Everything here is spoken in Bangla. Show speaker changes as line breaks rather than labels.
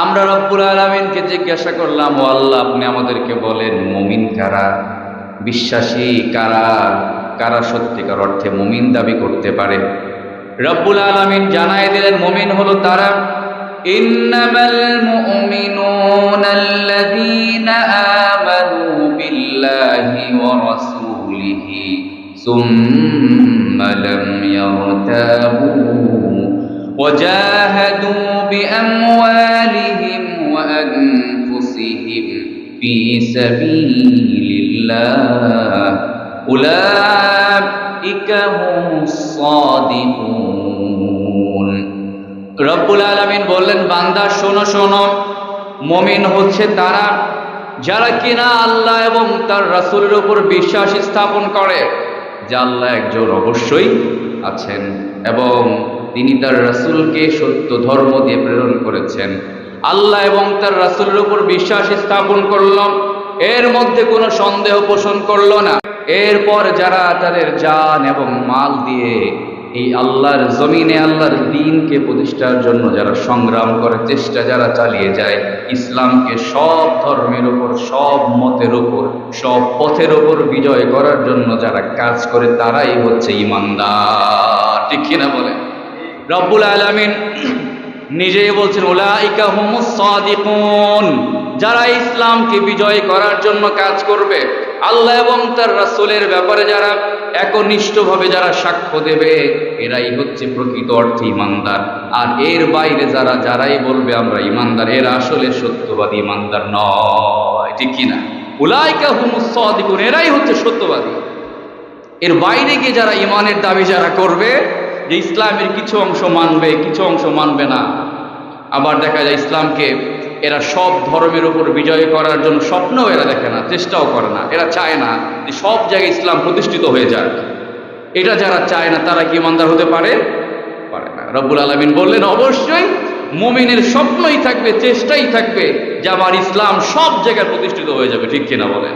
আমরা রব্বুল আলামিনকে জিজ্ঞাসা করলাম, ও আল্লাহ, আপনি আমাদেরকে বলেন মুমিন কারা, বিশ্বাসী কারা, কারা সত্যিকার অর্থে মুমিন দাবি করতে পারে। রব্বুল আলামিন জানায় দিলেন, মুমিন হলো তারা, ইন্নামাল মুমিনুনা আল্লাযীনা আমানু বিল্লাহি ওয়া রাসূলিহি সুম্মা লাম ইয়ারতাবু وجاهدوا بأموالهم وأنفسهم في سبيل الله أولئك هم الصادقون। রব্বুল আলামিন বললেন, বান্দা শোনো শোনো, মুমিন হচ্ছে তারা যারা কিনা আল্লাহ এবং তার রাসূলের উপর বিশ্বাস স্থাপন করে যে আল্লাহ একজন অবশ্যই আছেন এবং তিনি তার রাসূলকে সত্য ধর্ম দিয়ে প্রেরণ করেছেন। আল্লাহ এবং তার রাসূলের উপর বিশ্বাস স্থাপন করল, এর মধ্যে কোনো সন্দেহ পোষণ করল না। এরপর যারা তাদের জান এবং মাল দিয়ে এই আল্লাহর জমিনে আল্লাহর দ্বীনকে প্রতিষ্ঠার জন্য যারা সংগ্রাম করে, চেষ্টা যারা চালিয়ে যায়, ইসলামকে সব ধর্মের উপর, সব মতের উপর, সব পথের উপর বিজয় করার জন্য যারা কাজ করে, তারাই হচ্ছে ঈমানদার। ঠিক কিনা বলে? রব্বুল আলামিন নিজেই বলছেন, উলাইকা হুমুস সাদিকুন, যারা ইসলামকে বিজয় করার জন্য কাজ করবে, আল্লাহ এবং তার রাসূলের ব্যাপারে যারা একনিষ্ঠভাবে যারা সাক্ষ্য দেবে, এরাই হচ্ছে প্রকৃত অর্থে ঈমানদার। আর এর বাইরে যারাই বলবে আমরা ঈমানদার, এরা আসলে সত্যবাদী ঈমানদার নয়। ঠিক কিনা? উলাইকা হুমুস সাদিকুন, এরাই হচ্ছে সত্যবাদী। এর বাইরে গিয়ে যারা ঈমানের দাবি যারা করবে, যে ইসলামের কিছু অংশ মানবে, কিছু অংশ মানবে না, আবার দেখা যায় ইসলামকে এরা সব ধর্মের উপর বিজয় করার জন্য স্বপ্নও এরা দেখে না, চেষ্টাও করে না, এরা চায় না যে সব জায়গায় ইসলাম প্রতিষ্ঠিত হয়ে যাক। এটা যারা চায় না তারা কি ঈমানদার হতে পারে? পারে না। রব্বুল আলামিন বললেন, অবশ্যই মুমিনের স্বপ্নই থাকবে, চেষ্টাই থাকবে যে আমার ইসলাম সব জায়গায় প্রতিষ্ঠিত হয়ে যাবে। ঠিক কিনা বলেন?